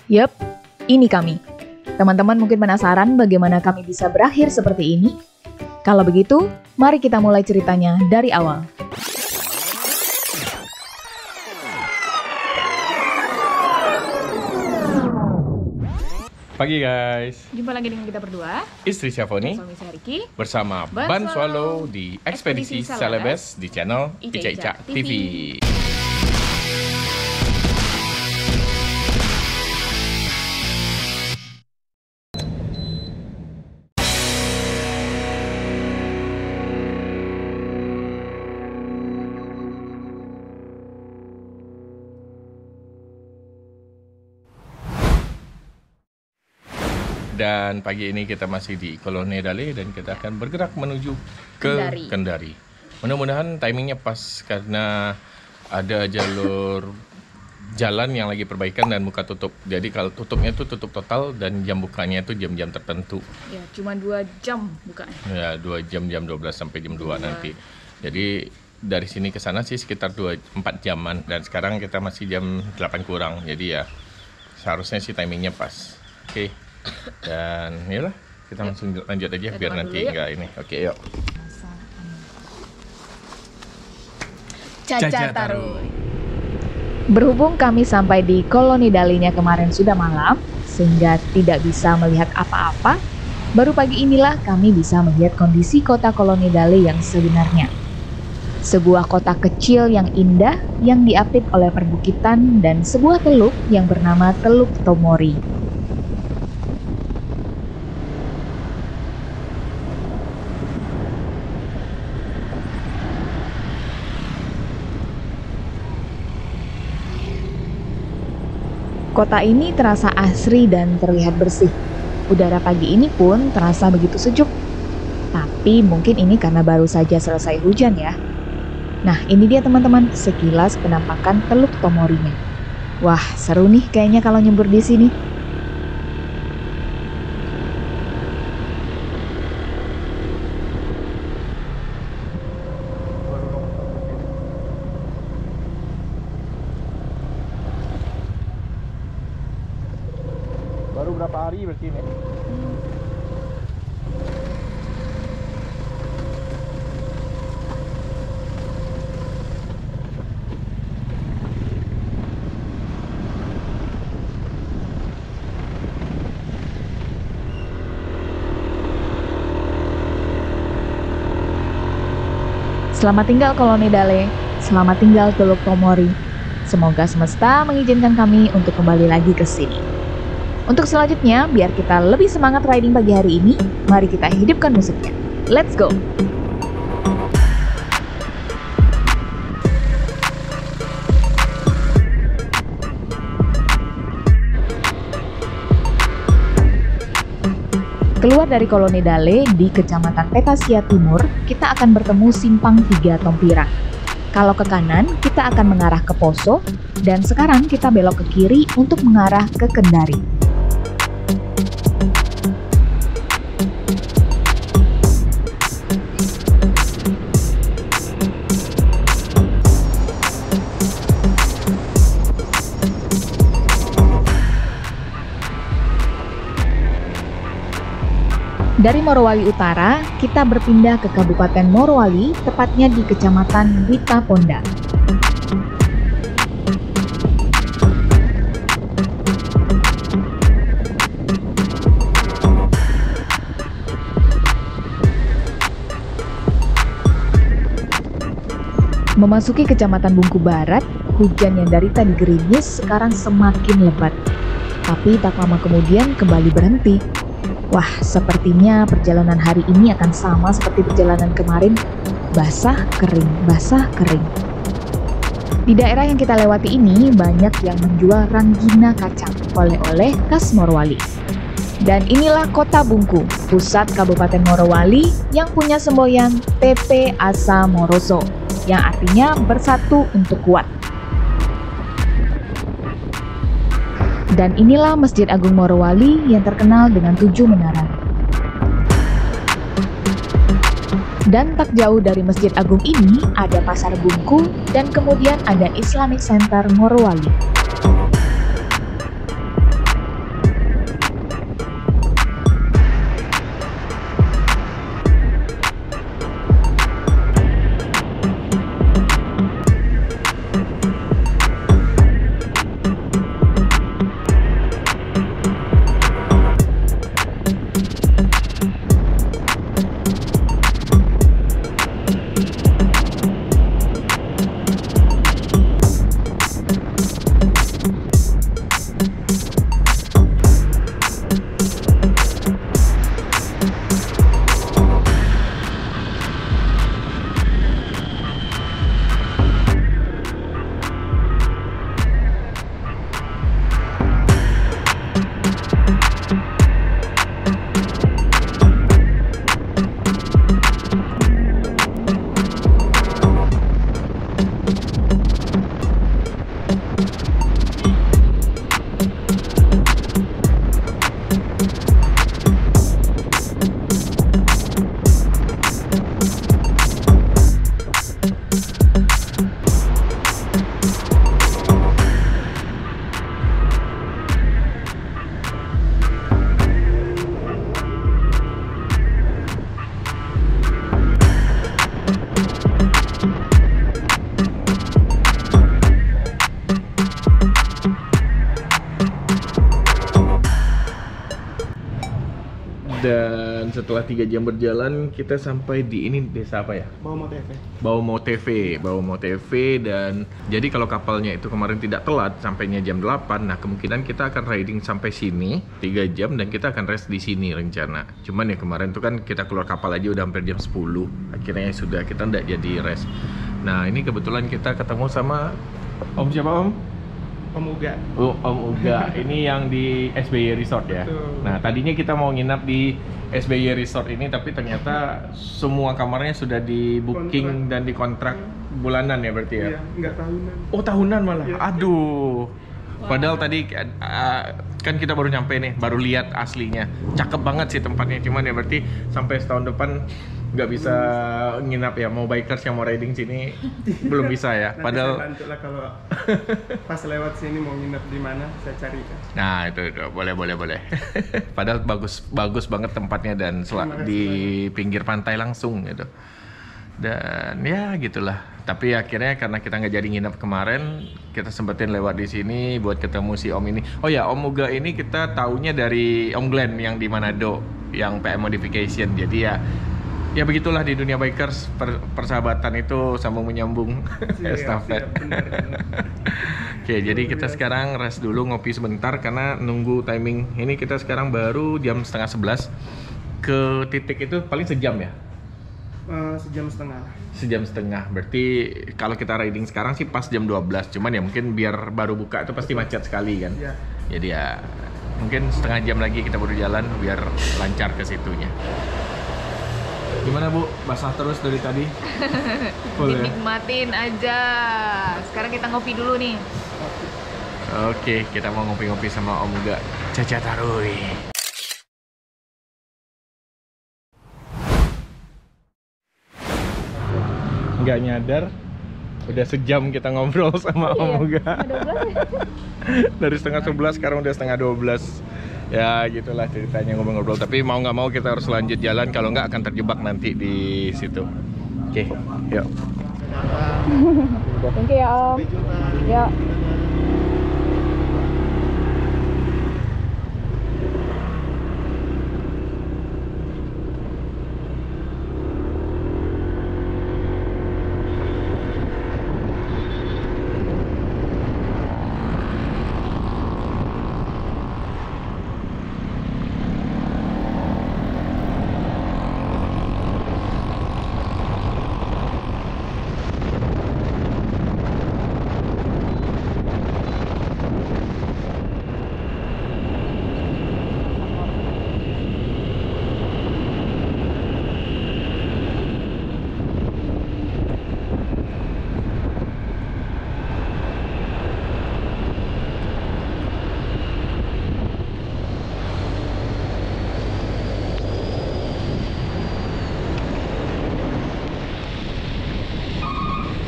Yap, ini kami. Teman-teman mungkin penasaran bagaimana kami bisa berakhir seperti ini? Kalau begitu, mari kita mulai ceritanya dari awal. Pagi guys, Jumpa lagi dengan kita berdua, istri Syafoni suami saya Riki, bersama Ban Swallow di Ekspedisi Celebes di channel Ica TV. Dan pagi ini kita masih di Koloni Dale dan kita akan bergerak menuju ke Kendari. Mudah-mudahan timingnya pas karena ada jalur jalan yang lagi perbaikan dan buka tutup. Jadi kalau tutupnya itu tutup total dan jam bukanya itu jam-jam tertentu. Ya, cuma 2 jam bukanya. Ya, 2 jam 12 sampai jam 2 nanti. Jadi dari sini ke sana sih sekitar 4 jaman dan sekarang kita masih jam 8 kurang. Jadi ya seharusnya sih timingnya pas. Oke. Dan yalah, kita langsung lanjut aja biar nanti enggak ini. Oke, yuk. Caca Taruy. Berhubung kami sampai di Koloni Dale-nya kemarin sudah malam, sehingga tidak bisa melihat apa-apa, baru pagi inilah kami bisa melihat kondisi kota Koloni Dale yang sebenarnya. Sebuah kota kecil yang indah yang diapit oleh perbukitan dan sebuah teluk yang bernama Teluk Tomori. Kota ini terasa asri dan terlihat bersih. Udara pagi ini pun terasa begitu sejuk. Tapi mungkin ini karena baru saja selesai hujan ya. Nah, ini dia teman-teman, sekilas penampakan Teluk Tomorinya. Wah, seru nih kayaknya kalau nyembur di sini. Baru berapa hari berarti ini? Selamat tinggal Koloni Dale, selamat tinggal Teluk Tomori. Semoga semesta mengizinkan kami untuk kembali lagi ke sini. Untuk selanjutnya, biar kita lebih semangat riding pagi hari ini, mari kita hidupkan musiknya. Let's go! Keluar dari Koloni Dale di Kecamatan Petasia Timur, kita akan bertemu Simpang 3 Tompirang. Kalau ke kanan, kita akan mengarah ke Poso, dan sekarang kita belok ke kiri untuk mengarah ke Kendari. Dari Morowali Utara, kita berpindah ke Kabupaten Morowali, tepatnya di Kecamatan Wita Ponda. Memasuki Kecamatan Bungku Barat, hujan yang dari tadi gerimis sekarang semakin lebat. Tapi tak lama kemudian kembali berhenti. Wah, sepertinya perjalanan hari ini akan sama seperti perjalanan kemarin, basah kering, basah kering. Di daerah yang kita lewati ini banyak yang menjual ranggina kacang, oleh-oleh khas Morowali. Dan inilah Kota Bungku, pusat Kabupaten Morowali yang punya semboyan TP Asa Moroso, yang artinya bersatu untuk kuat. Dan inilah Masjid Agung Morowali yang terkenal dengan 7 menara. Dan tak jauh dari Masjid Agung ini ada Pasar Bungku dan kemudian ada Islamic Center Morowali. Dan setelah 3 jam berjalan kita sampai di ini, desa apa ya? Baumo TV. Dan jadi kalau kapalnya itu kemarin tidak telat sampainya jam 8, nah kemungkinan kita akan riding sampai sini 3 jam dan kita akan rest di sini rencana. Cuman ya kemarin tuh kan kita keluar kapal aja udah hampir jam 10. Akhirnya sudah kita nggak jadi rest. Nah, ini kebetulan kita ketemu sama Om siapa, Om? Om Uga. Oh, Om Uga. Ini yang di SBY Resort ya. Betul. Nah, tadinya kita mau nginap di SBY Resort ini, tapi ternyata semua kamarnya sudah di booking dan dikontrak bulanan ya berarti ya? Iya, nggak tahunan. Oh, tahunan malah. Iya. Aduh. Padahal tadi kan kita baru nyampe nih, baru lihat aslinya. Cakep banget sih tempatnya, cuman ya berarti sampai setahun depan nggak bisa nginap ya. Mau bikers yang mau riding sini belum bisa ya. Nanti Padahal saya bantu lah kalau pas lewat sini mau nginep di mana saya carikan. nah itu boleh. Padahal bagus banget tempatnya dan di pinggir pantai langsung gitu. Dan ya gitulah. Tapi akhirnya karena kita nggak jadi nginep kemarin, kita sempetin lewat di sini buat ketemu si Om ini. Oh ya, Om Uga ini kita taunya dari Om Glenn yang di Manado, yang PM Modification. Jadi ya begitulah di dunia bikers, persahabatan itu sambung menyambung. Estafet. Oke, jadi kita sekarang rest dulu, ngopi sebentar karena nunggu timing. Ini kita sekarang baru jam setengah 11 ke titik itu paling sejam ya? Sejam setengah. Berarti kalau kita riding sekarang sih pas jam 12. Cuman ya mungkin biar baru buka itu pasti macet sekali kan. Ya. Jadi ya mungkin setengah jam lagi kita baru jalan biar lancar ke situnya. Gimana Bu? Basah terus dari tadi? Dinikmatin aja. Sekarang kita ngopi dulu nih. Oke, kita mau ngopi-ngopi sama Om Uga. Caca Tarui. Nggak nyadar udah sejam kita ngobrol sama Om Uga. Dari setengah 11 sekarang udah setengah 12. Ya gitulah ceritanya ngobrol-ngobrol. Tapi mau nggak mau kita harus lanjut jalan, kalau nggak akan terjebak nanti di situ. Oke, yuk. Thank you ya Om. Ya.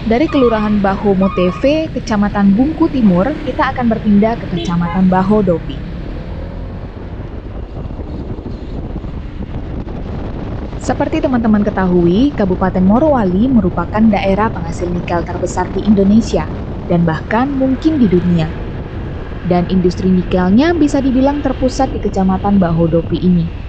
Dari Kelurahan Bahomo TV, Kecamatan Bungku Timur, kita akan berpindah ke Kecamatan Bahodopi. Seperti teman-teman ketahui, Kabupaten Morowali merupakan daerah penghasil nikel terbesar di Indonesia, dan bahkan mungkin di dunia. Dan industri nikelnya bisa dibilang terpusat di Kecamatan Bahodopi ini.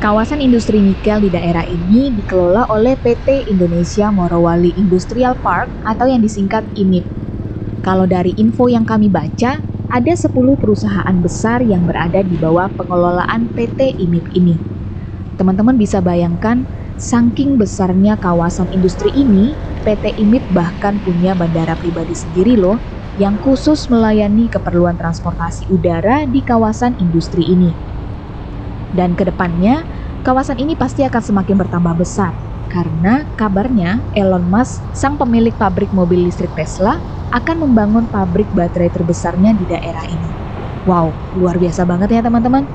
Kawasan industri nikel di daerah ini dikelola oleh PT Indonesia Morowali Industrial Park atau yang disingkat IMIP. Kalau dari info yang kami baca, ada 10 perusahaan besar yang berada di bawah pengelolaan PT IMIP ini. Teman-teman bisa bayangkan, saking besarnya kawasan industri ini, PT IMIP bahkan punya bandara pribadi sendiri loh, yang khusus melayani keperluan transportasi udara di kawasan industri ini. Dan kedepannya, kawasan ini pasti akan semakin bertambah besar, karena kabarnya Elon Musk, sang pemilik pabrik mobil listrik Tesla, akan membangun pabrik baterai terbesarnya di daerah ini. Wow, luar biasa banget ya teman-teman.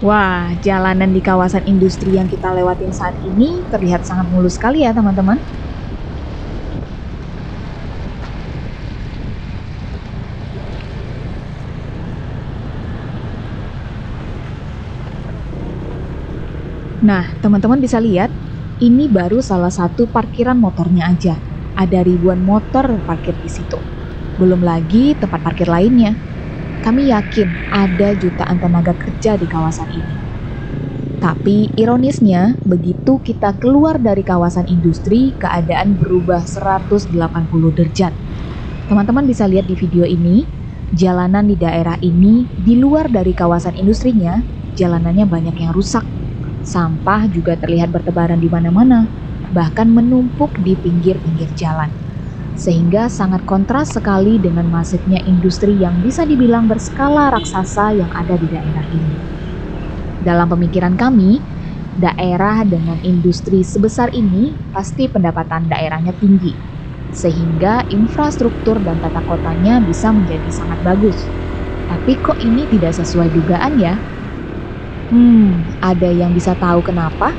Wah, jalanan di kawasan industri yang kita lewatin saat ini terlihat sangat mulus sekali ya teman-teman. Nah, teman-teman bisa lihat, ini baru salah satu parkiran motornya aja. Ada ribuan motor parkir di situ. Belum lagi tempat parkir lainnya. Kami yakin ada jutaan tenaga kerja di kawasan ini. Tapi ironisnya, begitu kita keluar dari kawasan industri, keadaan berubah 180 derajat. Teman-teman bisa lihat di video ini, jalanan di daerah ini, di luar dari kawasan industrinya, jalanannya banyak yang rusak. Sampah juga terlihat bertebaran di mana-mana, bahkan menumpuk di pinggir-pinggir jalan. Sehingga sangat kontras sekali dengan masifnya industri yang bisa dibilang berskala raksasa yang ada di daerah ini. Dalam pemikiran kami, daerah dengan industri sebesar ini pasti pendapatan daerahnya tinggi, sehingga infrastruktur dan tata kotanya bisa menjadi sangat bagus. Tapi kok ini tidak sesuai dugaan ya? Ada yang bisa tahu kenapa?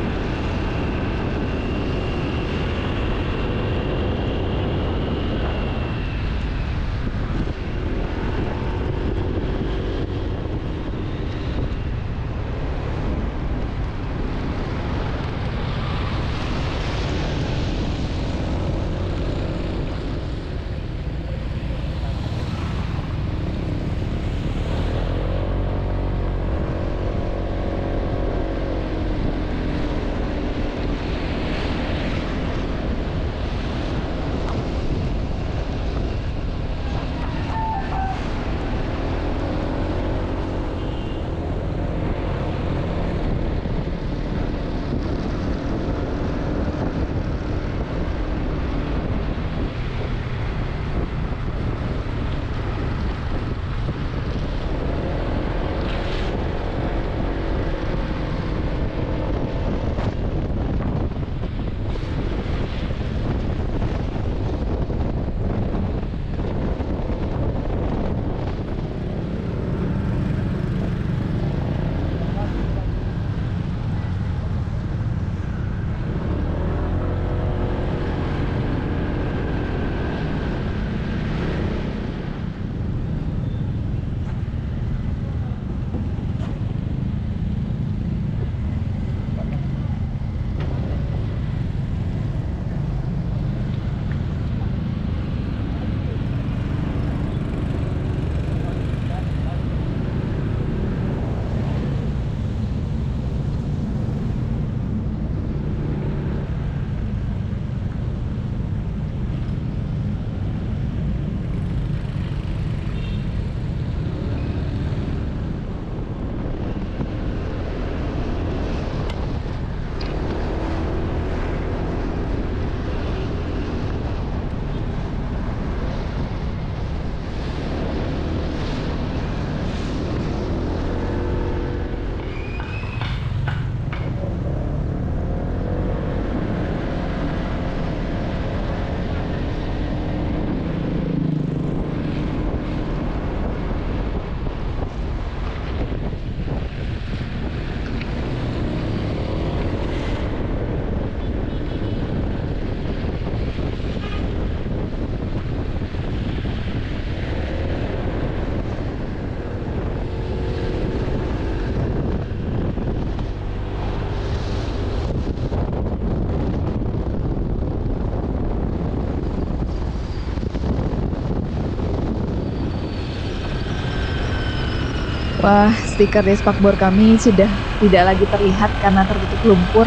Wah, stiker despakbor kami sudah tidak lagi terlihat karena tertutup lumpur.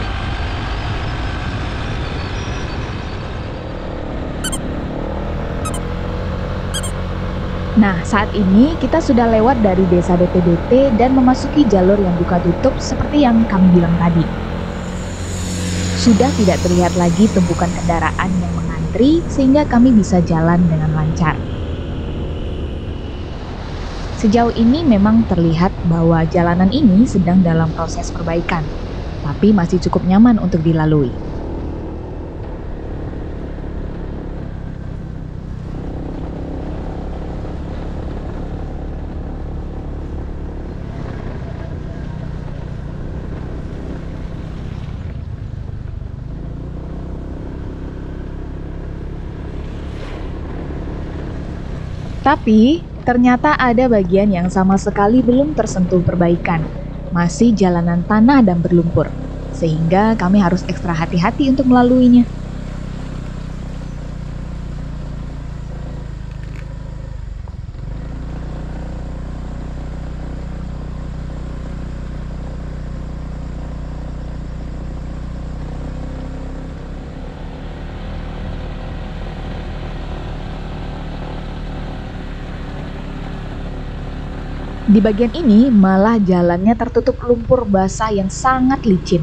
Nah, saat ini kita sudah lewat dari desa DPDT dan memasuki jalur yang buka tutup seperti yang kami bilang tadi. Sudah tidak terlihat lagi tumpukan kendaraan yang mengantri sehingga kami bisa jalan dengan lancar. Sejauh ini memang terlihat bahwa jalanan ini sedang dalam proses perbaikan, tapi masih cukup nyaman untuk dilalui. Tapi, ternyata ada bagian yang sama sekali belum tersentuh perbaikan. Masih jalanan tanah dan berlumpur, sehingga kami harus ekstra hati-hati untuk melaluinya. Di bagian ini malah jalannya tertutup lumpur basah yang sangat licin.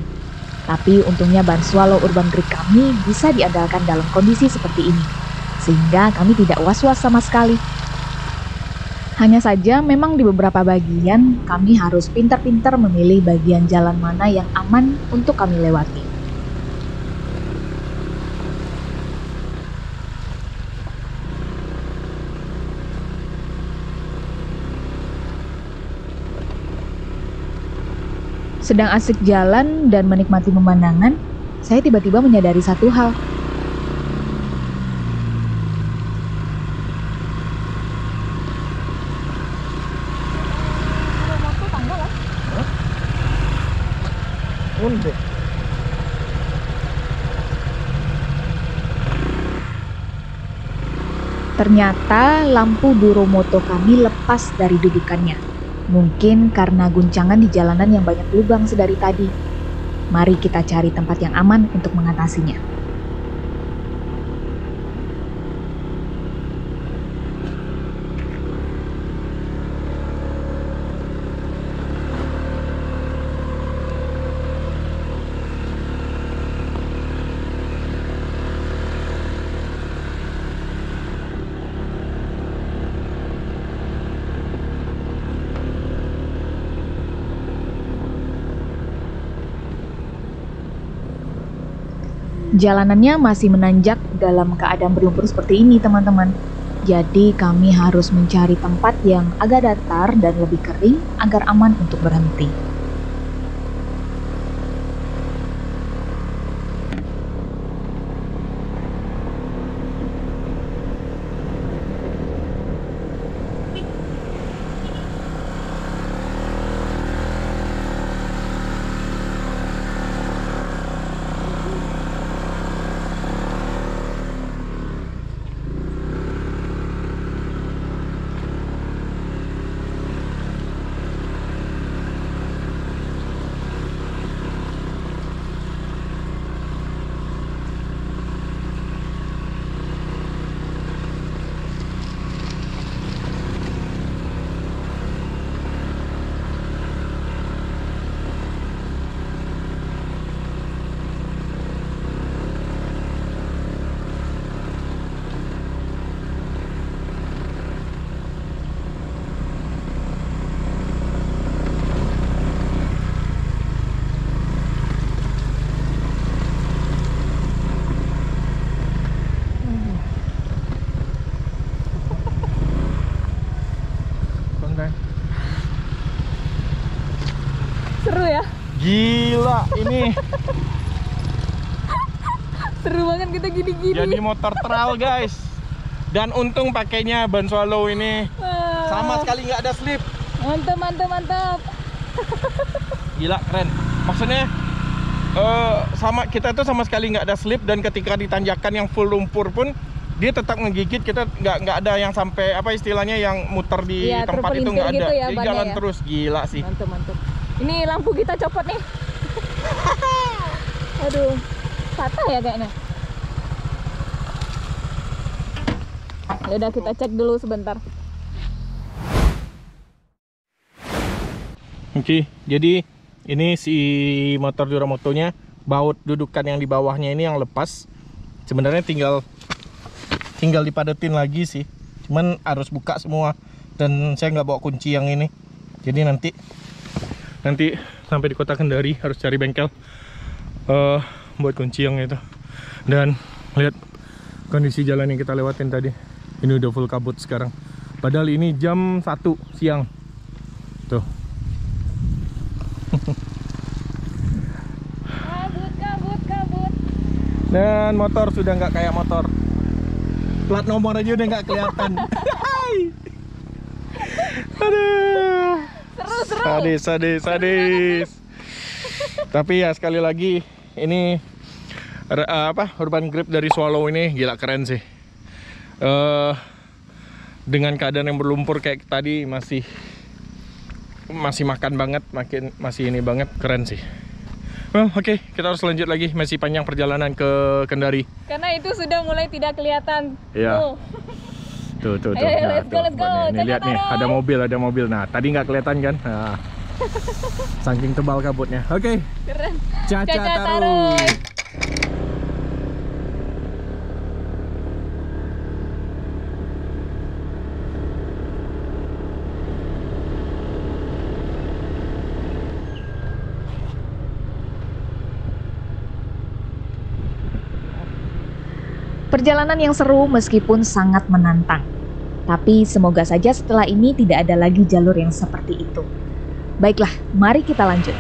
Tapi untungnya ban swallow urban brake kami bisa diandalkan dalam kondisi seperti ini, sehingga kami tidak was-was sama sekali. Hanya saja memang di beberapa bagian kami harus pintar-pintar memilih bagian jalan mana yang aman untuk kami lewati. Sedang asik jalan dan menikmati pemandangan, saya tiba-tiba menyadari satu hal. Ternyata lampu duromoto kami lepas dari dudukannya. Mungkin karena guncangan di jalanan yang banyak lubang sedari tadi. Mari kita cari tempat yang aman untuk mengatasinya. Jalanannya masih menanjak dalam keadaan berlumpur seperti ini, teman-teman. Jadi kami harus mencari tempat yang agak datar dan lebih kering agar aman untuk berhenti. Seru ya? Gila ini. Seru banget kita gini-gini. Jadi motor trail guys. Dan untung pakainya ban swallow ini. Sama sekali nggak ada slip. Mantap, mantap, mantap. Gila keren. Maksudnya kita tuh sama sekali nggak ada slip, dan ketika ditanjakan yang full lumpur pun dia tetap ngegigit. Kita nggak ada yang sampai apa istilahnya yang muter di tempat itu, nggak ada. Gitu ya, dia jalan terus. Gila sih. Mantap, mantap. Ini lampu kita copot nih. Aduh, patah ya kayaknya. Yaudah kita cek dulu sebentar. Oke, jadi ini si motor duromotonya, baut dudukan yang di bawahnya ini yang lepas. Sebenarnya tinggal dipadetin lagi sih. Cuman harus buka semua, dan saya nggak bawa kunci yang ini. Jadi nanti sampai di kota Kendari harus cari bengkel buat kunci yang itu. Dan lihat kondisi jalan yang kita lewatin tadi. Ini udah full kabut sekarang. Padahal ini jam 1 siang. Tuh. Kabut. Dan motor sudah nggak kayak motor. Plat nomor aja udah nggak kelihatan. Aduh. Seru. Sadis. Tapi ya sekali lagi ini urban grip dari Swallow ini gila keren sih. Dengan keadaan yang berlumpur kayak tadi masih makan banget, masih ini banget, keren sih. Well, oke, kita harus lanjut lagi, masih panjang perjalanan ke Kendari. Karena itu sudah mulai tidak kelihatan. Iya. Tuh. Ayo, let's go. Nih, lihat nih, ada mobil. Nah, tadi nggak kelihatan kan? Nah, saking tebal kabutnya. Oke. Keren. Caca Taruy. Perjalanan yang seru meskipun sangat menantang. Tapi semoga saja setelah ini tidak ada lagi jalur yang seperti itu. Baiklah, mari kita lanjut.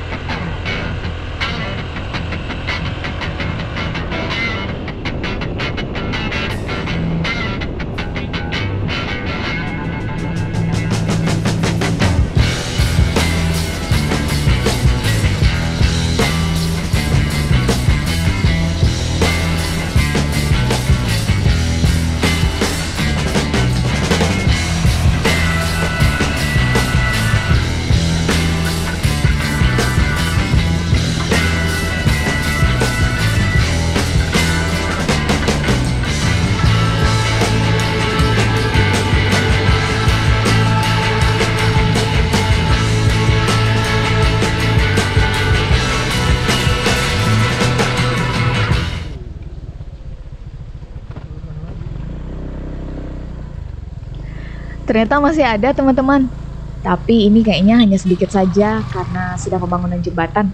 Ternyata masih ada teman-teman. Tapi ini kayaknya hanya sedikit saja karena sedang pembangunan jembatan.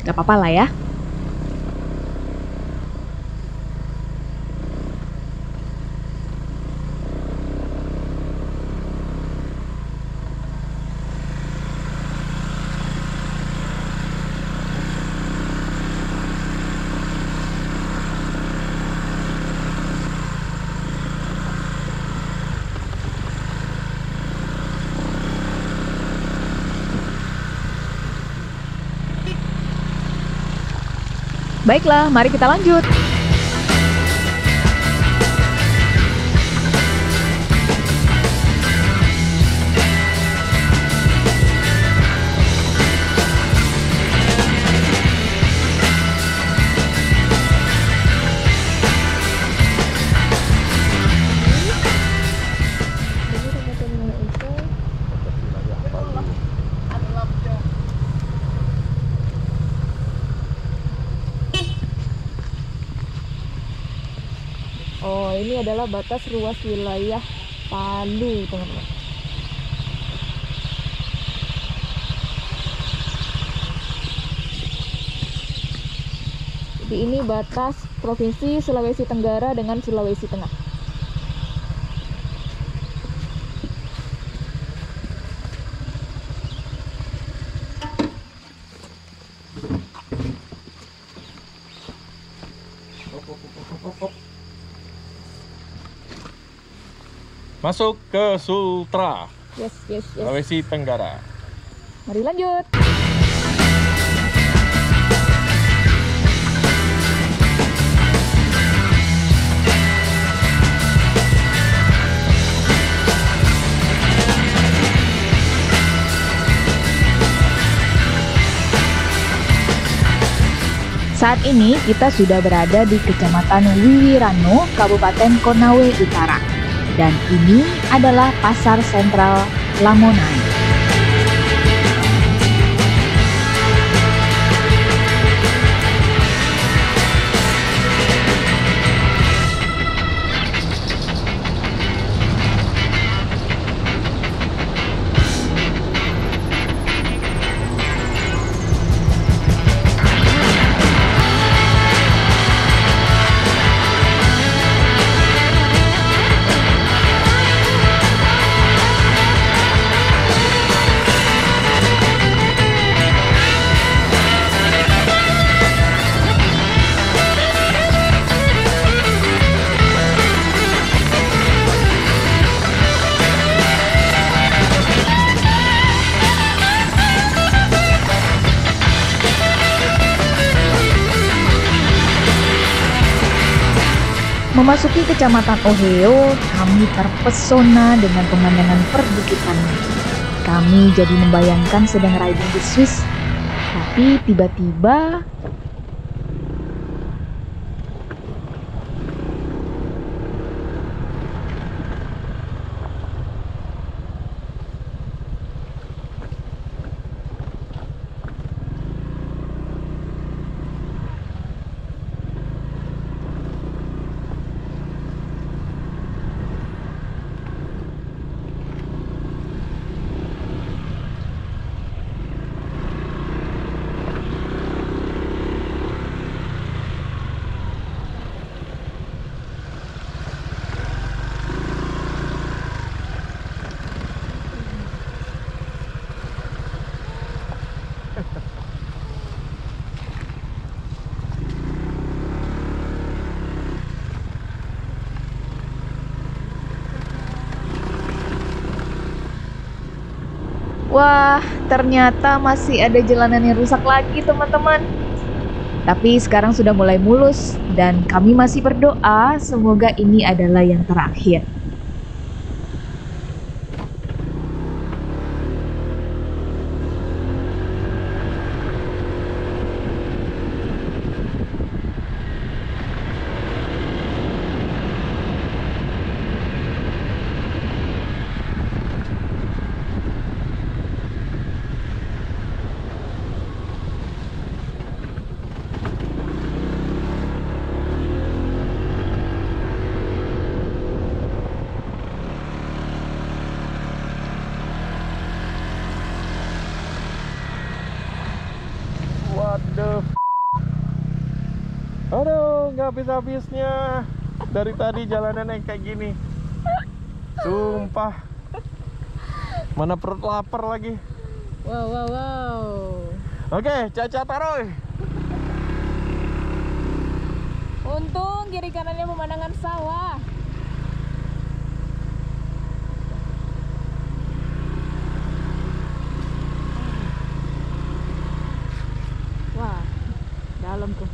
Gak apa-apa lah ya. Baiklah, mari kita lanjut. Oh, ini adalah batas ruas wilayah Palu, teman-teman. Jadi ini batas Provinsi Sulawesi Tenggara dengan Sulawesi Tengah. Masuk ke Sultra, Yes. Sulawesi Tenggara. Mari lanjut. Saat ini kita sudah berada di Kecamatan Wiwirano, Kabupaten Konawe Utara. Dan ini adalah Pasar Sentral Lamonai. Memasuki kecamatan Oheo, kami terpesona dengan pemandangan perbukitannya. Kami jadi membayangkan sedang riding di Swiss. Tapi tiba-tiba wah, ternyata masih ada jalanan yang rusak lagi, teman-teman. Tapi sekarang sudah mulai mulus dan kami masih berdoa semoga ini adalah yang terakhir. Waduh. Aduh, nggak habis-habisnya. Dari tadi jalanannya kayak gini. Sumpah. Mana perut lapar lagi. Wow. Oke, Caca taruh. Untung kiri kanannya pemandangan sawah. Wah, dalam tuh.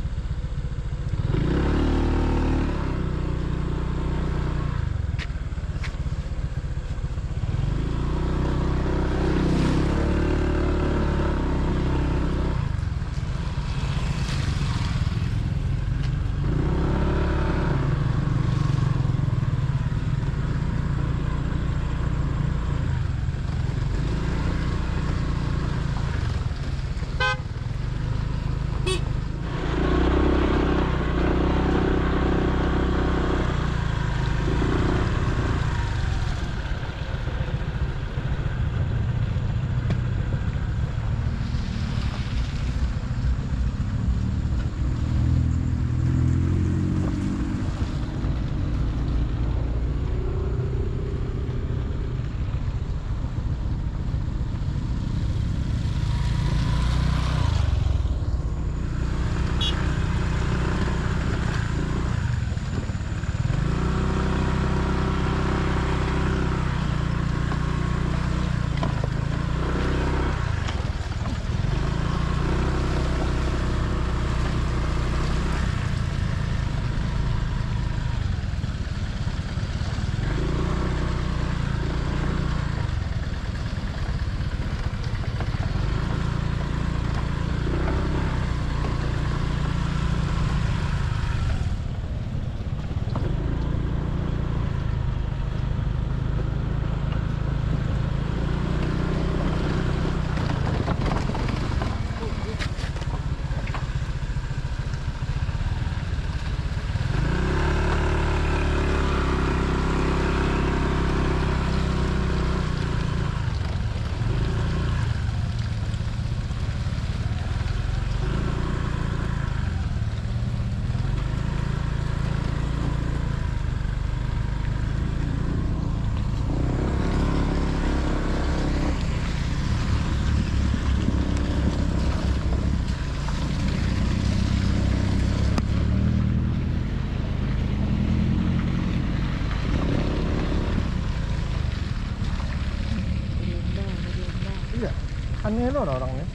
Aneh loh orangnya.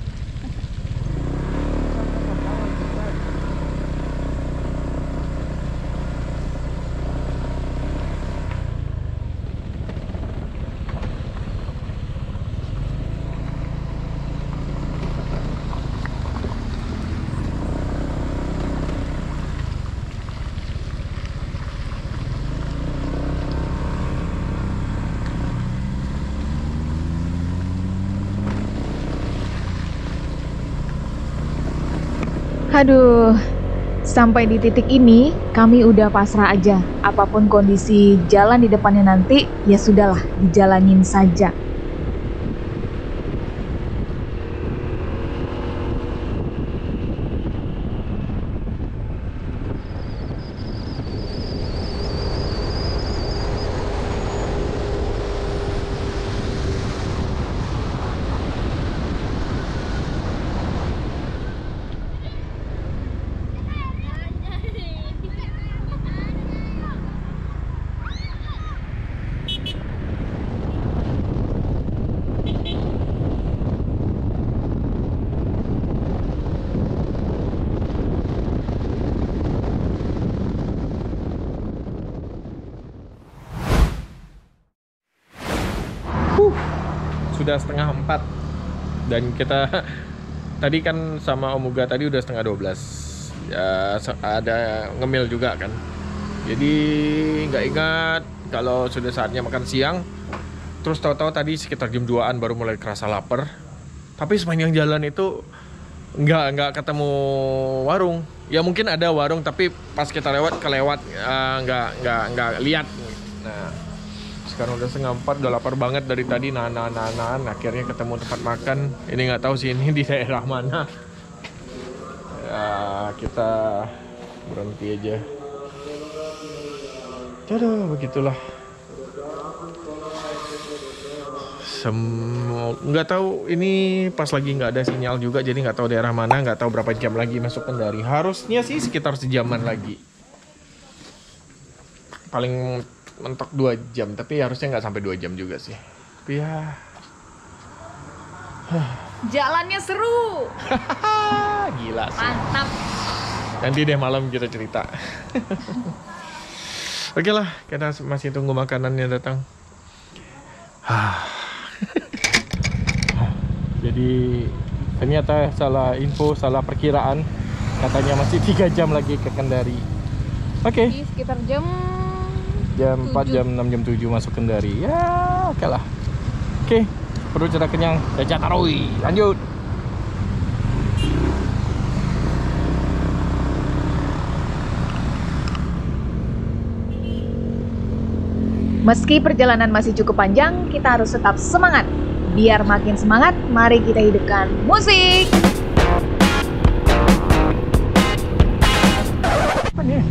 Aduh, sampai di titik ini kami udah pasrah aja. Apapun kondisi jalan di depannya nanti, ya sudahlah, dijalanin saja. Sudah 3:30 dan kita tadi kan sama Om Uga tadi udah 11:30 ya, ada ngemil juga kan, jadi nggak ingat kalau sudah saatnya makan siang. Terus tahu-tahu tadi sekitar jam 2-an baru mulai kerasa lapar, tapi sepanjang jalan itu nggak ketemu warung. Ya mungkin ada warung tapi pas kita kelewat nggak lihat. Nah, sekarang udah 3:30, udah lapar banget dari tadi, nahan. Akhirnya ketemu tempat makan. Ini nggak tahu sih ini di daerah mana. Ya, kita berhenti aja. Aduh, begitulah. Nggak tahu, ini pas lagi nggak ada sinyal juga, jadi nggak tahu daerah mana, nggak tahu berapa jam lagi masuk Kendari. Harusnya sih sekitar sejaman lagi. Paling mentok 2 jam, tapi harusnya nggak sampai 2 jam juga sih. Tapi ya Jalannya seru. gila sih. Mantap. Nanti deh malam kita cerita. Oke lah, kita masih tunggu makanannya datang. Jadi ternyata salah info, salah perkiraan. Katanya masih 3 jam lagi ke Kendari. Oke. Di sekitar jam 4, jam 6, jam 7 masuk Kendari. Ya, oke lah. Oke, perut sudah kenyang. Jajan taroi. Lanjut. Meski perjalanan masih cukup panjang, kita harus tetap semangat. Biar makin semangat, mari kita hidupkan musik. Apa nih?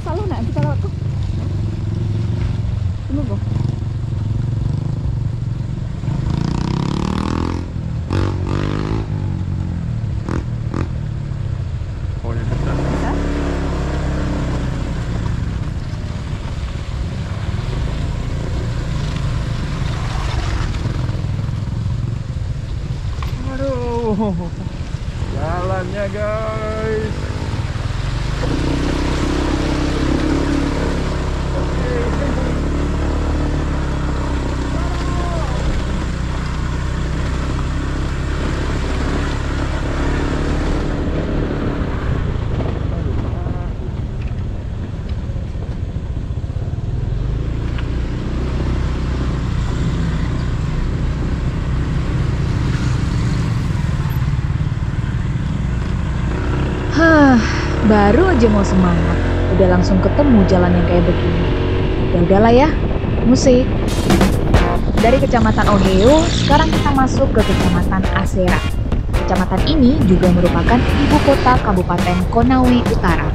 salah nak kita lewat tuh. Tunggu kok. Oh, ini dekat. Bisa? Aduh, jalannya guys. Baru aja mau semangat, udah langsung ketemu jalan yang kayak begini. Ya udahlah ya, musik. Dari Kecamatan Oheo, sekarang kita masuk ke Kecamatan Asera. Kecamatan ini juga merupakan ibu kota Kabupaten Konawe Utara.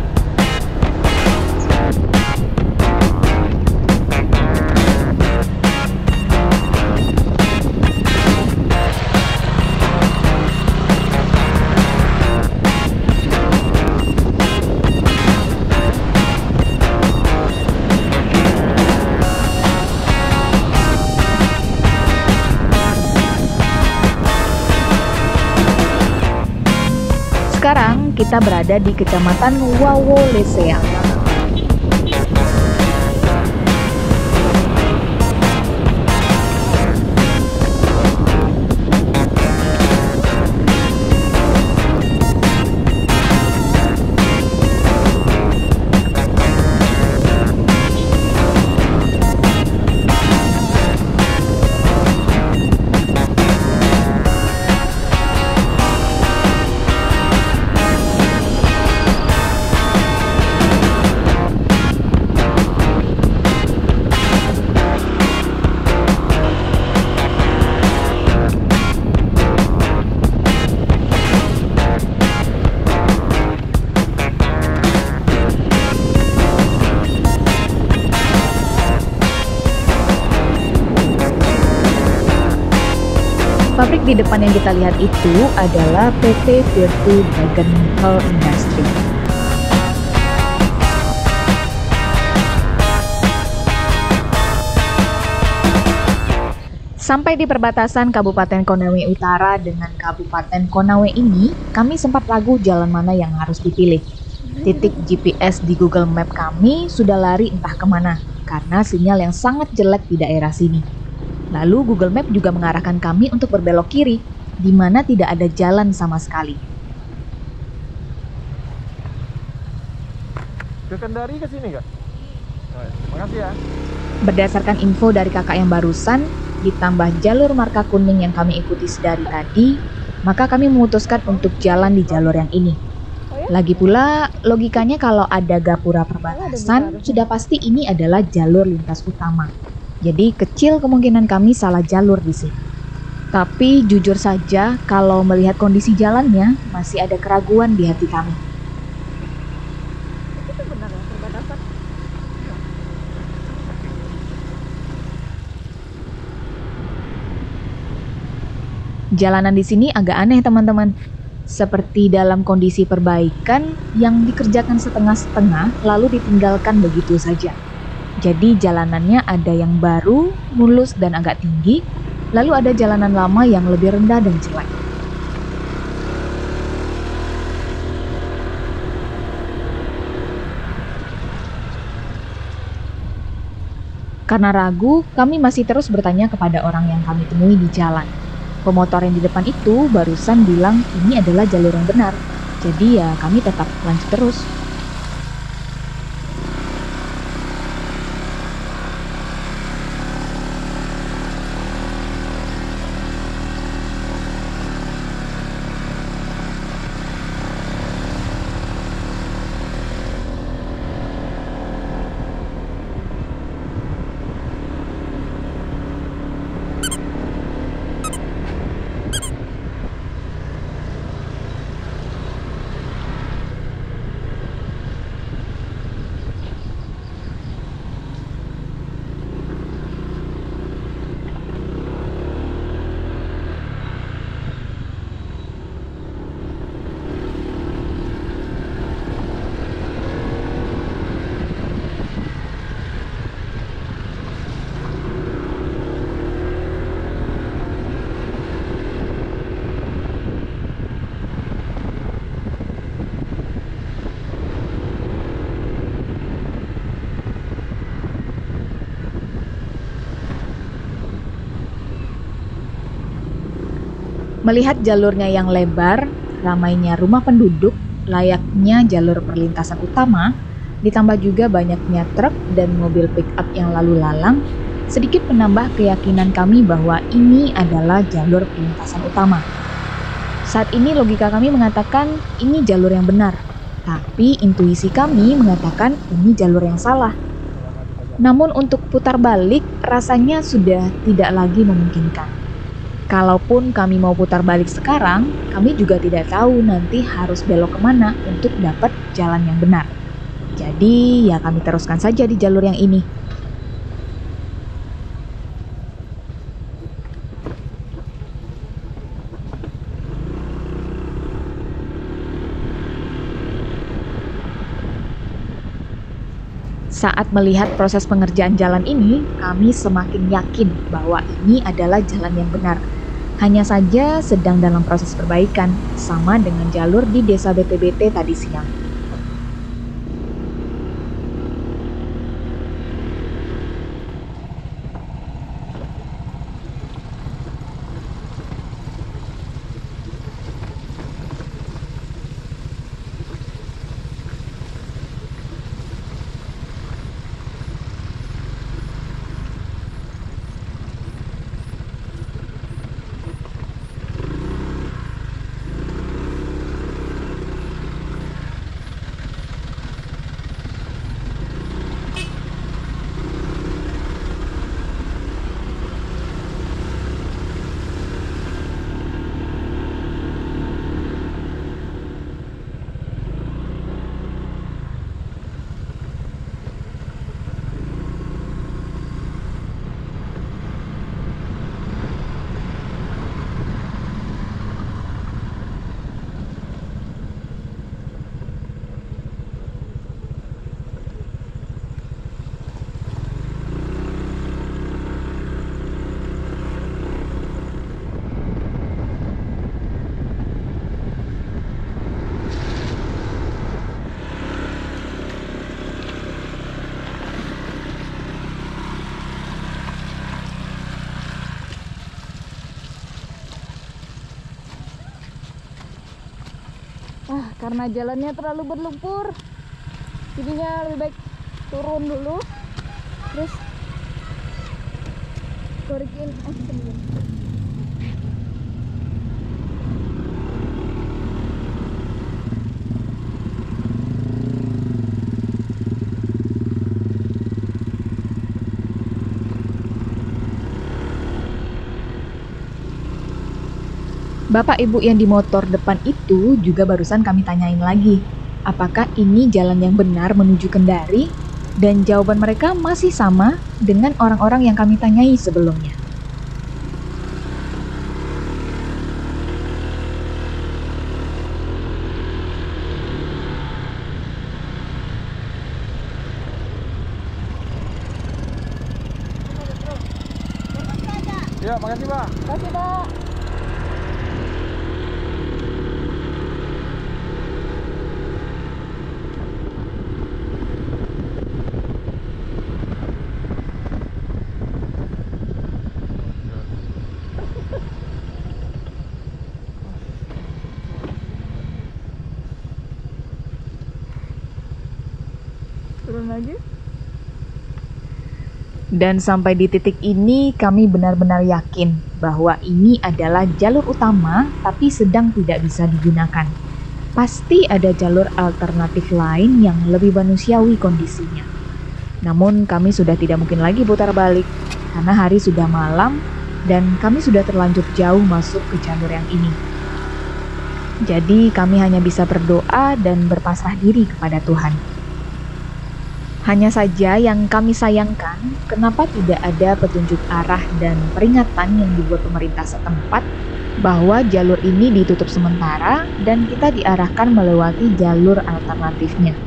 Sekarang kita berada di Kecamatan Wawolesea. Pabrik di depan yang kita lihat itu adalah PT Virtu Dragon Metal Industry. Sampai di perbatasan Kabupaten Konawe Utara dengan Kabupaten Konawe ini, kami sempat ragu jalan mana yang harus dipilih. Titik GPS di Google Map kami sudah lari entah kemana, karena sinyal yang sangat jelek di daerah sini. Lalu Google Map juga mengarahkan kami untuk berbelok kiri, di mana tidak ada jalan sama sekali. Ke Kendari ke sini nggak? Terima kasih ya. Berdasarkan info dari kakak yang barusan, ditambah jalur marka kuning yang kami ikuti sedari tadi, maka kami memutuskan untuk jalan di jalur yang ini. Lagi pula, logikanya kalau ada gapura perbatasan, sudah pasti ini adalah jalur lintas utama. Jadi kecil kemungkinan kami salah jalur di sini. Tapi jujur saja, kalau melihat kondisi jalannya, masih ada keraguan di hati kami. Itu benar ya perbatasan. Jalanan di sini agak aneh teman-teman. Seperti dalam kondisi perbaikan yang dikerjakan setengah-setengah lalu ditinggalkan begitu saja. Jadi jalanannya ada yang baru, mulus dan agak tinggi, lalu ada jalanan lama yang lebih rendah dan jelek. Karena ragu, kami masih terus bertanya kepada orang yang kami temui di jalan. Pemotor yang di depan itu barusan bilang ini adalah jalur yang benar. Jadi ya kami tetap lanjut terus. Melihat jalurnya yang lebar, ramainya rumah penduduk, layaknya jalur perlintasan utama, ditambah juga banyaknya truk dan mobil pick-up yang lalu lalang, sedikit menambah keyakinan kami bahwa ini adalah jalur perlintasan utama. Saat ini logika kami mengatakan ini jalur yang benar, tapi intuisi kami mengatakan ini jalur yang salah. Namun untuk putar balik rasanya sudah tidak lagi memungkinkan. Kalaupun kami mau putar balik sekarang, kami juga tidak tahu nanti harus belok kemana untuk dapat jalan yang benar. Jadi ya kami teruskan saja di jalur yang ini. Saat melihat proses pengerjaan jalan ini, kami semakin yakin bahwa ini adalah jalan yang benar. Hanya saja sedang dalam proses perbaikan, sama dengan jalur di Desa BTBT tadi siang. Karena jalannya terlalu berlumpur, jadinya lebih baik turun dulu, terus korikin sendiri. Bapak ibu yang di motor depan itu juga barusan kami tanyain lagi, apakah ini jalan yang benar menuju Kendari? Dan jawaban mereka masih sama dengan orang-orang yang kami tanyai sebelumnya. Ya, makasih Pak. Kasih Pak. Turun lagi. Dan sampai di titik ini kami benar-benar yakin bahwa ini adalah jalur utama tapi sedang tidak bisa digunakan. Pasti ada jalur alternatif lain yang lebih manusiawi kondisinya. Namun kami sudah tidak mungkin lagi putar balik karena hari sudah malam dan kami sudah terlanjur jauh masuk ke jalur yang ini. Jadi kami hanya bisa berdoa dan berpasrah diri kepada Tuhan. Hanya saja yang kami sayangkan, kenapa tidak ada petunjuk arah dan peringatan yang dibuat pemerintah setempat bahwa jalur ini ditutup sementara dan kita diarahkan melewati jalur alternatifnya.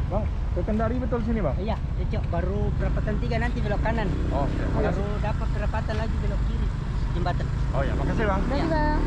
Bang, ke Kendari betul sini Bang? Iya, cocok. Baru perapatan 3 nanti belok kanan. Oh, ya. Baru dapat perapatan lagi belok kiri jembatan. Oh ya, makasih Bang. Kasih Ya. Bang.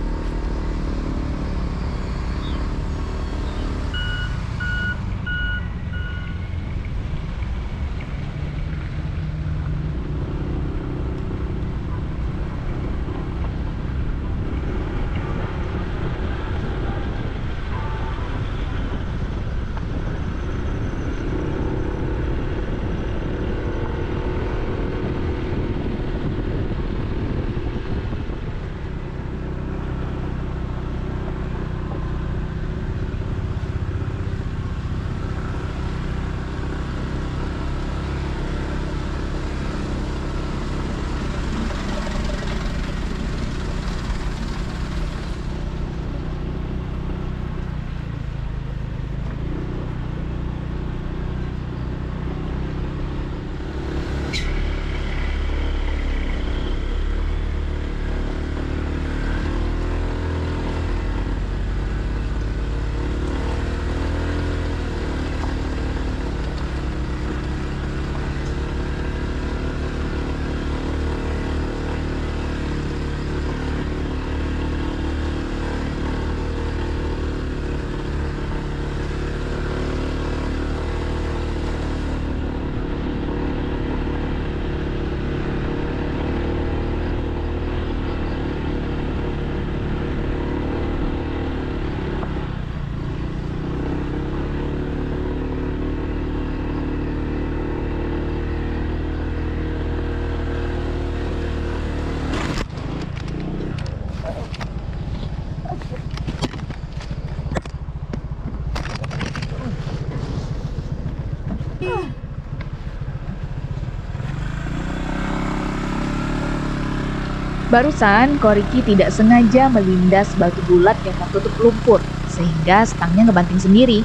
Barusan, Koriki tidak sengaja melindas batu bulat yang tertutup lumpur, sehingga stangnya ngebanting sendiri.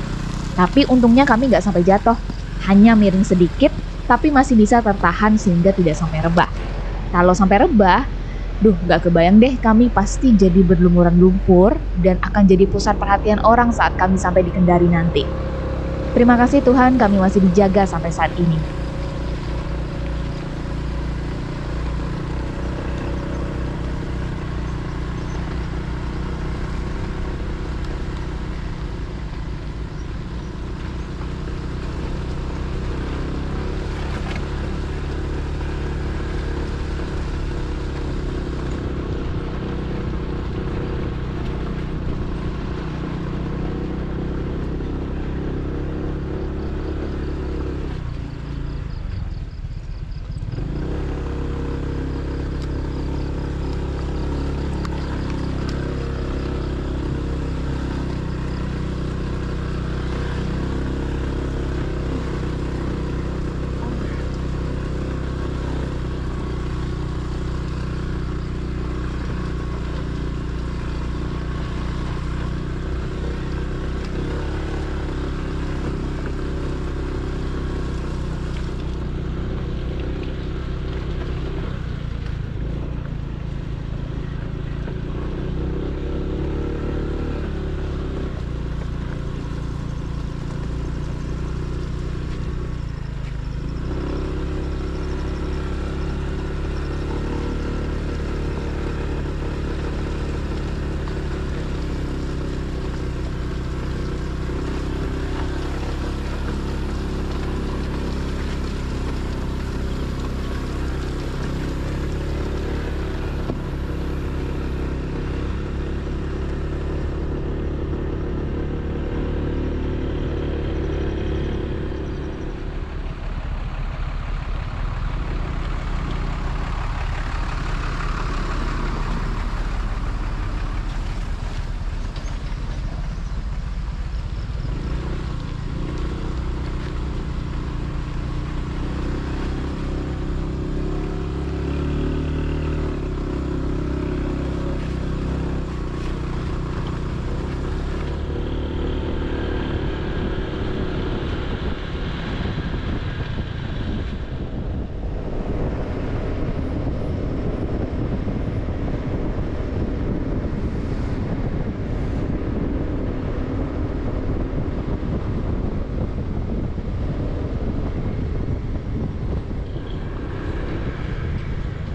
Tapi untungnya kami nggak sampai jatuh, hanya miring sedikit, tapi masih bisa tertahan sehingga tidak sampai rebah. Kalau sampai rebah, Duh, gak kebayang deh, kami pasti jadi berlumuran lumpur dan akan jadi pusat perhatian orang saat kami sampai di Kendari nanti. Terima kasih Tuhan, kami masih dijaga sampai saat ini.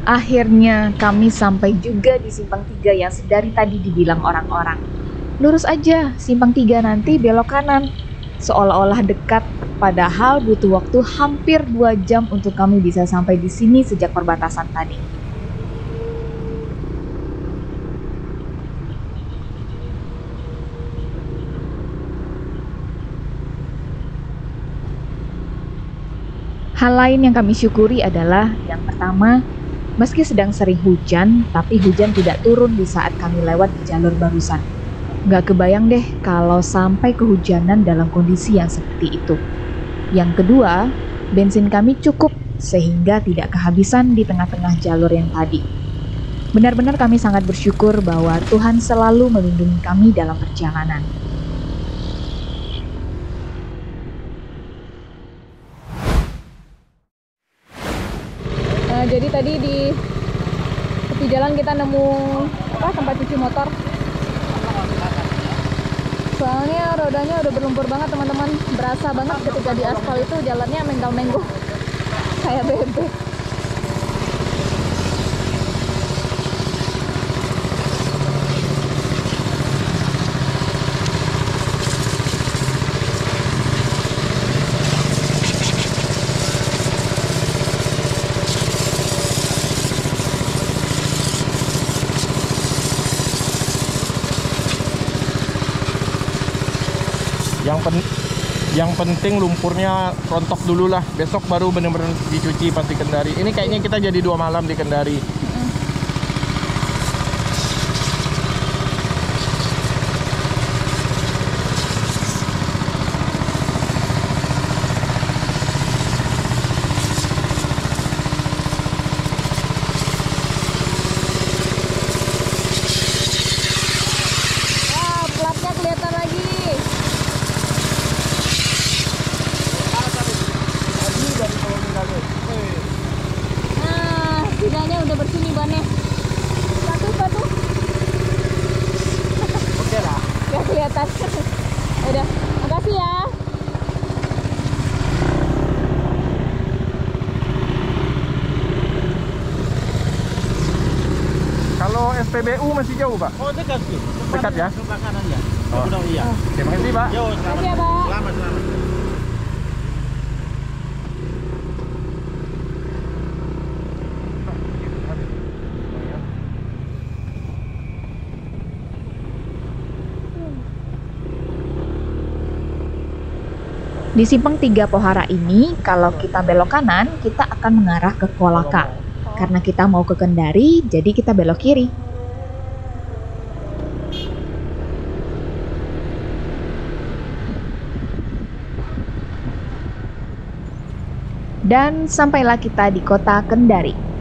Akhirnya kami sampai juga di simpang 3 yang sedari tadi dibilang orang-orang. Lurus aja, simpang 3 nanti belok kanan. Seolah-olah dekat, padahal butuh waktu hampir 2 jam untuk kami bisa sampai di sini sejak perbatasan tadi. Hal lain yang kami syukuri adalah yang pertama, meski sedang sering hujan, tapi hujan tidak turun di saat kami lewat di jalur barusan. Gak kebayang deh kalau sampai kehujanan dalam kondisi yang seperti itu. Yang kedua, bensin kami cukup sehingga tidak kehabisan di tengah-tengah jalur yang tadi. Benar-benar kami sangat bersyukur bahwa Tuhan selalu melindungi kami dalam perjalanan. Jadi tadi di tepi jalan kita nemu tempat cuci motor. Soalnya rodanya udah berlumpur banget teman-teman. Berasa banget ketika di aspal itu jalannya menggal-menggol kayak bebek. Yang penting lumpurnya rontok dulu lah. Besok baru bener-bener dicuci pas di Kendari. Ini kayaknya kita jadi 2 malam di Kendari. Wah, platnya kelihatan lagi. Nah, setidaknya udah bersih nih kelihatan. Udah, makasih ya. Kalau SPBU masih jauh, Pak? Oh, dekat tuh. Dekat ya? Sebelah kanan ya. Oh. Iya. Terima kasih, Pak. Yo, Makasih ya, Pak. Selamat. Di simpang 3 Pohara ini, kalau kita belok kanan, kita akan mengarah ke Kolaka. Karena kita mau ke Kendari, jadi kita belok kiri. Dan sampailah kita di kota Kendari.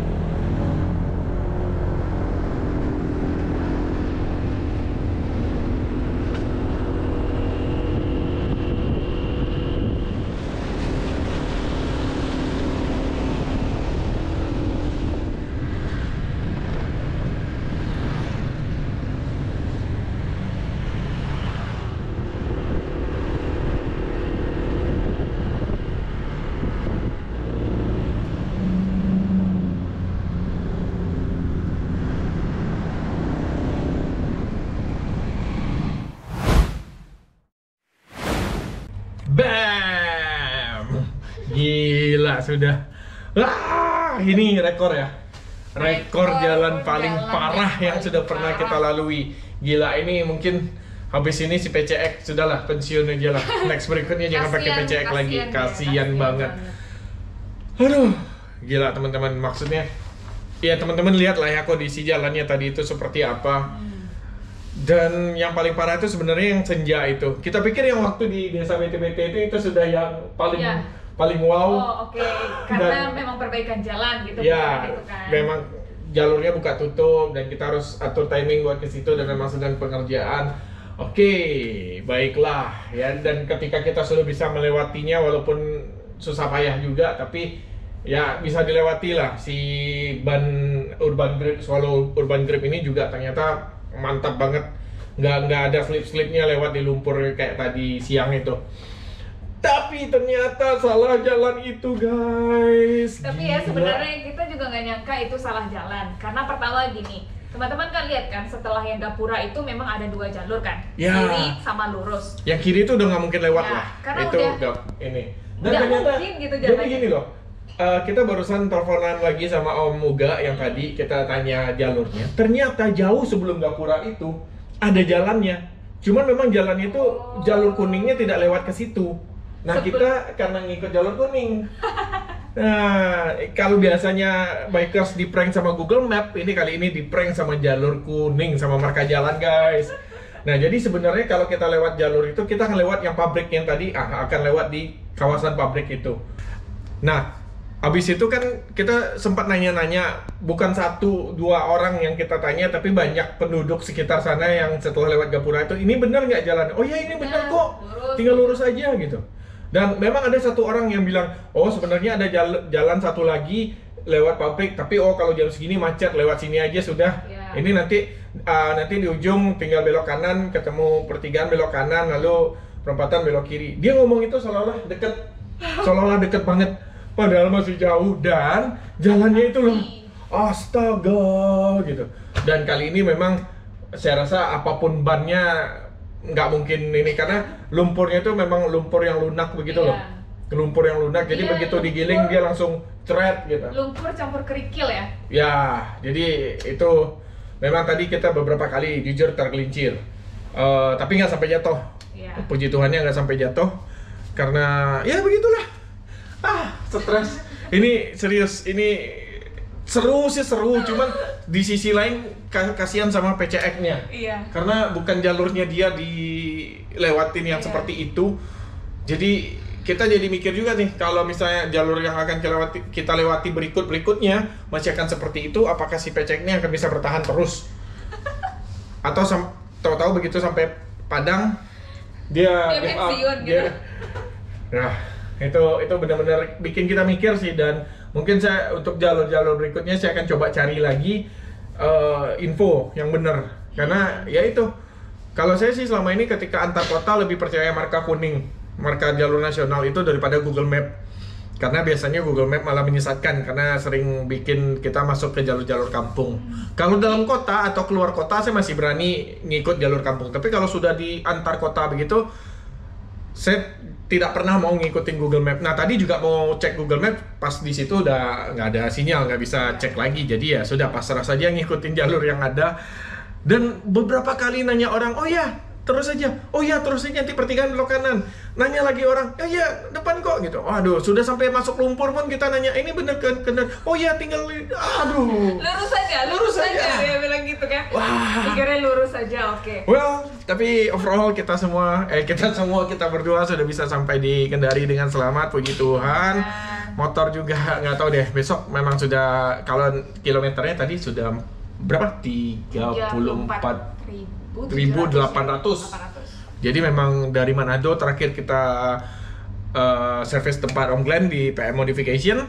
Bam! Gila sudah. Ini rekor ya. Rekor jalan paling parah yang sudah pernah kita lalui. Gila, ini mungkin habis ini si PCX sudahlah pensiun aja lah. Next berikutnya jangan pakai PCX lagi. Kasian banget. Aduh, gila teman-teman. Maksudnya ya teman-teman lihat lah ya kondisi jalannya tadi itu seperti apa. Dan yang paling parah itu sebenarnya yang senja itu. Kita pikir yang waktu di desa BT-BT itu sudah yang paling paling wow. Oh, oke. Karena memang perbaikan jalan gitu. Ya, gitu kan. memang jalurnya buka tutup dan kita harus atur timing buat ke situ dan memang sedang pengerjaan. Oke, baiklah ya. Dan ketika kita sudah bisa melewatinya walaupun susah payah juga, tapi ya bisa dilewati lah. Si ban Urban Grip, Swallow Urban Grip ini juga ternyata mantap banget, nggak ada slip-slipnya lewat di lumpur kayak tadi siang itu. Tapi ternyata salah jalan itu, guys. Tapi ya sebenarnya kita juga nggak nyangka itu salah jalan, karena pertama gini, teman-teman kan lihat kan setelah yang Gapura itu memang ada 2 jalur kan, ya. Kiri sama lurus. Yang kiri itu udah nggak mungkin lewat Ya, lah, karena itu udah ini. Dan udah ternyata mungkin gitu jadi jalannya. gini loh. Kita barusan teleponan lagi sama Om Muga yang tadi kita tanya jalurnya. Ternyata jauh sebelum Gapura itu ada jalannya. Cuman memang jalannya itu jalur kuningnya tidak lewat ke situ. Nah, kita karena ngikut jalur kuning. Nah, kalau biasanya bikers di prank sama Google Map, ini kali ini di prank sama jalur kuning sama marka jalan, guys. Nah, jadi sebenarnya kalau kita lewat jalur itu kita akan lewat yang pabrik yang tadi akan lewat di kawasan pabrik itu. Nah, habis itu kan kita sempat nanya-nanya, bukan 1-2 orang yang kita tanya, tapi banyak penduduk sekitar sana yang setelah lewat Gapura itu, ini benar nggak jalan? Oh ya ini benar kok, tinggal lurus aja gitu. Dan memang ada 1 orang yang bilang, oh sebenarnya ada jalan satu lagi lewat pabrik, tapi oh kalau jam segini macet, lewat sini aja sudah. Ini nanti di ujung tinggal belok kanan, ketemu pertigaan belok kanan, lalu perempatan belok kiri. Dia ngomong itu seolah-olah deket banget. Padahal masih jauh dan jalannya itu loh, astaga gitu. Dan kali ini memang saya rasa apapun bannya nggak mungkin ini, karena lumpurnya itu memang lumpur yang lunak begitu loh. Lumpur yang lunak, jadi begitu digiling dia langsung ceret gitu. Lumpur campur kerikil ya? Ya, jadi itu memang tadi kita beberapa kali jujur tergelincir, tapi nggak sampai jatuh. Puji Tuhannya nggak sampai jatuh, karena ya begitulah. Stres. Ini serius, ini seru, cuman di sisi lain kasihan sama PCX-nya. Iya. Karena bukan jalurnya dia dilewatin yang seperti itu. Jadi kita jadi mikir juga nih, kalau misalnya jalur yang akan kita lewati berikutnya masih akan seperti itu, apakah si PCX-nya akan bisa bertahan terus? Atau tahu-tahu begitu sampai Padang dia pensiun gitu. Nah, itu benar-benar bikin kita mikir sih. Dan mungkin saya untuk jalur-jalur berikutnya saya akan coba cari lagi info yang benar, karena ya itu Kalau saya sih selama ini ketika antar kota lebih percaya marka kuning, marka jalur nasional itu daripada Google Map. Karena biasanya Google Map malah menyesatkan karena sering bikin kita masuk ke jalur-jalur kampung. Kalau dalam kota atau keluar kota saya masih berani ngikut jalur kampung. Tapi kalau sudah di antar kota begitu, saya tidak pernah mau ngikutin Google Map. Nah tadi juga mau cek Google Map, pas di situ udah nggak ada sinyal, nggak bisa cek lagi. Jadi ya sudah pasrah saja ngikutin jalur yang ada. Dan beberapa kali nanya orang, oh ya terus aja, oh ya terus aja nanti pertigaan belok kanan. Nanya lagi orang, oh ya depan kok gitu. Waduh, sudah sampai masuk lumpur pun kita nanya, ini bener kan? Oh ya tinggal, aduh. Lurus aja. Dia bilang gitu kan. Wah. Pikirnya lurus aja, oke. Well, tapi overall kita kita berdua sudah bisa sampai di Kendari dengan selamat, puji Tuhan. Motor juga nggak tahu deh, besok memang sudah, kalau kilometernya tadi sudah berapa? 34.800. Jadi memang dari Manado terakhir kita service tempat Om Glenn di PM Modification.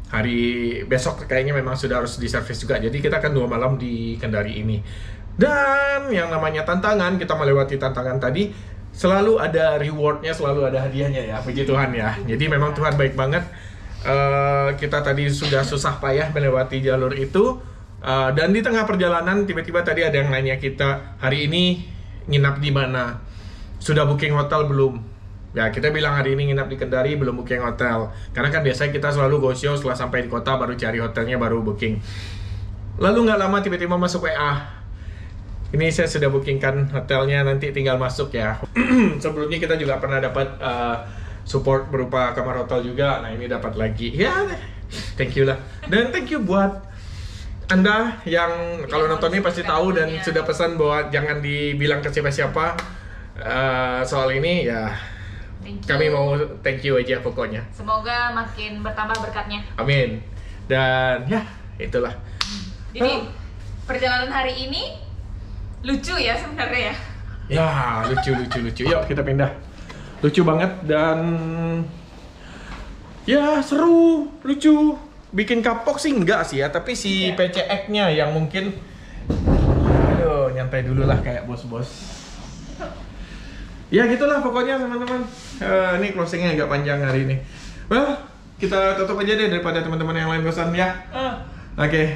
Hari besok kayaknya memang sudah harus diservis juga. Jadi kita akan 2 malam di Kendari ini. Dan yang namanya tantangan, kita melewati tantangan tadi, selalu ada rewardnya, selalu ada hadiahnya ya, puji Tuhan ya. Jadi memang Tuhan baik banget. Kita tadi sudah susah payah melewati jalur itu. Dan di tengah perjalanan tiba-tiba tadi ada yang nanya kita, hari ini nginap di mana? Sudah booking hotel belum? Ya kita bilang hari ini nginap di Kendari, belum booking hotel. Karena kan biasanya kita selalu go show setelah sampai di kota baru cari hotelnya, baru booking. Lalu nggak lama tiba-tiba masuk WA. Ini saya sudah bookingkan hotelnya, nanti tinggal masuk ya. Sebelumnya kita juga pernah dapat support berupa kamar hotel juga. Nah ini dapat lagi. Ya thank you lah. Dan thank you buat Anda yang kalau nonton ini pasti tahu dan sudah pesan bahwa jangan dibilang ke siapa-siapa soal ini ya. Kami mau thank you aja pokoknya. Semoga makin bertambah berkatnya. Amin. Dan ya itulah. Jadi perjalanan hari ini lucu ya sebenarnya ya. Ya lucu. Yuk kita pindah. Lucu banget dan ya seru, lucu. Bikin kapok sih enggak sih ya, tapi si PCX-nya yang mungkin, aduh nyantai dulu lah kayak bos-bos. Ya gitulah pokoknya teman-teman. Ini closingnya agak panjang hari ini. Well, kita tutup aja deh daripada teman-teman yang lain bosan ya. Oke.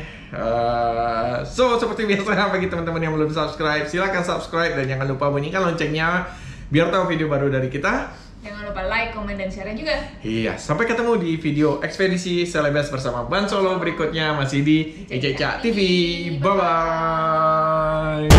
So seperti biasa bagi teman-teman yang belum subscribe, silakan subscribe dan jangan lupa bunyikan loncengnya biar tahu video baru dari kita. Jangan lupa like, komen, dan share juga. Iya, sampai ketemu di video ekspedisi Celebes bersama Ban Solo berikutnya masih di Ececa TV. Bye bye.